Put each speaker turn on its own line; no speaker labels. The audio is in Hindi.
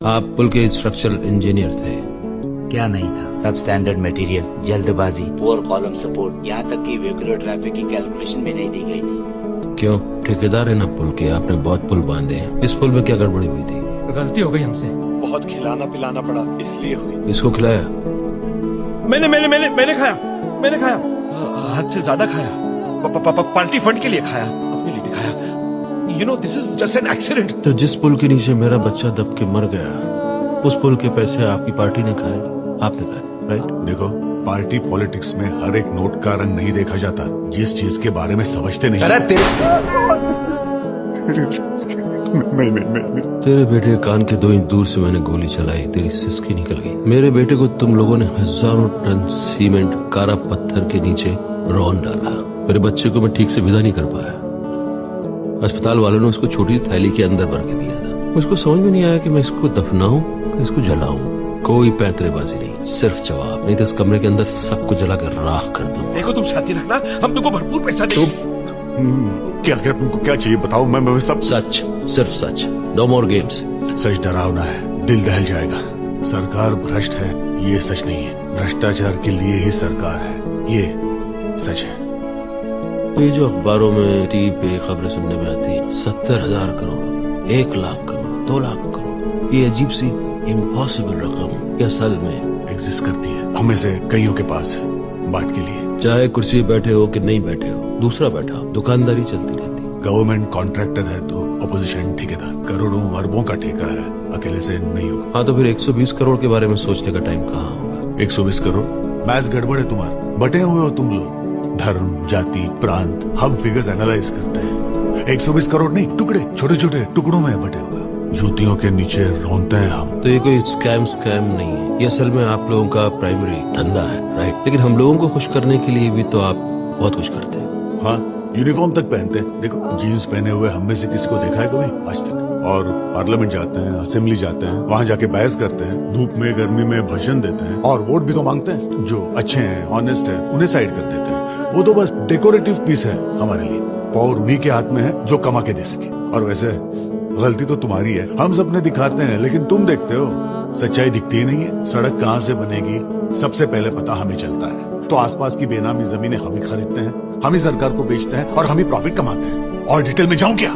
आप पुल के स्ट्रक्चरल इंजीनियर थे।
क्या नहीं था? सब स्टैंडर्ड मटेरियल, जल्दबाजी, पुअर कॉलम सपोर्ट, यहाँ तक कि वेहिकुलर ट्रैफिक की कैलकुलेशन भी नहीं दी गई थी।
क्यों? ठेकेदार है ना पुल के, आपने बहुत पुल बांधे हैं। इस पुल में क्या गड़बड़ी हुई थी?
गलती हो गई हमसे।
बहुत खिलाना पिलाना पड़ा, इसलिए हुई।
इसको खिलाया?
मैंने खाया। हद से ज्यादा खाया। पार्टी फंड के लिए खाया, अपने लिए भी खाया। You know, this is just an accident.
तो जिस पुल के नीचे मेरा बच्चा दब के मर गया, उस पुल के पैसे आपकी पार्टी ने खाए, आपने खाए, राइट?
देखो, पार्टी पॉलिटिक्स में हर एक नोट का रंग नहीं देखा जाता। जिस चीज के बारे में समझते नहीं।
अरे
तेरे बेटे के कान के 2 इंच दूर से मैंने गोली चलाई, तेरी सिसकी निकल गई। मेरे बेटे को तुम लोगों ने हजारों टन सीमेंट कारा पत्थर के नीचे रौंद डाला। मेरे बच्चे को मैं ठीक से विदा नहीं कर पाया। अस्पताल वालों ने उसको छोटी थैली के अंदर भर के दिया था। मुझको समझ में नहीं आया कि मैं इसको दफनाऊं कि इसको जलाऊं। कोई पैंतरेबाजी नहीं, सिर्फ जवाब। नहीं तो इस कमरे के अंदर सबको जलाकर राख कर दूं।
देखो, तुम शांति रखना, हम तुमको भरपूर पैसा देंगे।
क्या तुमको क्या चाहिए बताओ, मैं सब।
सच, सिर्फ सच, नो मोर गेम्स।
सच डरावना है, दिल दहल जाएगा। सरकार भ्रष्ट है, ये सच नहीं है। भ्रष्टाचार के लिए ही सरकार है, ये सच है।
ये जो अखबारों में टीवी पे खबरें सुनने में आती है, 70,000 करोड़, 1 लाख करोड़, 2 लाख करोड़, ये अजीब सी इम्पॉसिबल रकम ये असल में
एग्जिस्ट करती है, हमें से कईयों के पास है, बांट के लिए।
चाहे कुर्सी पे बैठे हो कि नहीं बैठे हो, दूसरा बैठा हो, दुकानदारी चलती रहती।
गवर्नमेंट कॉन्ट्रैक्टर है तो अपोजिशन ठेकेदार। करोड़ों अरबों का ठेका है, अकेले से नहीं होगा।
हाँ, तो फिर 120 करोड़ के बारे में सोचने का टाइम कहाँ होगा?
120 करोड़ मैच गड़बड़ है तुम्हारा। बटे हुए हो तुम लोग, धर्म, जाति, प्रांत। हम फिगर्स एनालाइज करते हैं। 120 करोड़ नहीं, टुकड़े, छोटे छोटे टुकड़ों में बटे हुए। जूतियों के नीचे रोनते हैं हम।
तो ये कोई स्कैम नहीं है, ये असल में आप लोगों का प्राइमरी धंधा है, राइट? लेकिन हम लोगों को खुश करने के लिए भी तो आप बहुत कुछ करते हैं।
हाँ, यूनिफॉर्म तक पहनते हैं। देखो, जीन्स पहने हुए हम में से किसी को देखा है कभी आज तक? और पार्लियामेंट जाते हैं, असेंबली जाते हैं, वहाँ जाके बहस करते हैं, धूप में गर्मी में भाषण देते हैं, और वोट भी तो मांगते हैं। जो अच्छे हैं, ऑनेस्ट हैं, उन्हें साइड कर देते हैं। वो तो बस डेकोरेटिव पीस है हमारे लिए। और उन्हीं के हाथ में है जो कमा के दे सके। और वैसे गलती तो तुम्हारी है, हम सपने दिखाते हैं लेकिन तुम देखते हो, सच्चाई दिखती ही नहीं है। सड़क कहाँ से बनेगी सबसे पहले पता हमें चलता है, तो आसपास की बेनामी जमीनें हम ही खरीदते हैं, हम ही सरकार को बेचते हैं और हम ही प्रॉफिट कमाते हैं। और डिटेल में जाऊं क्या?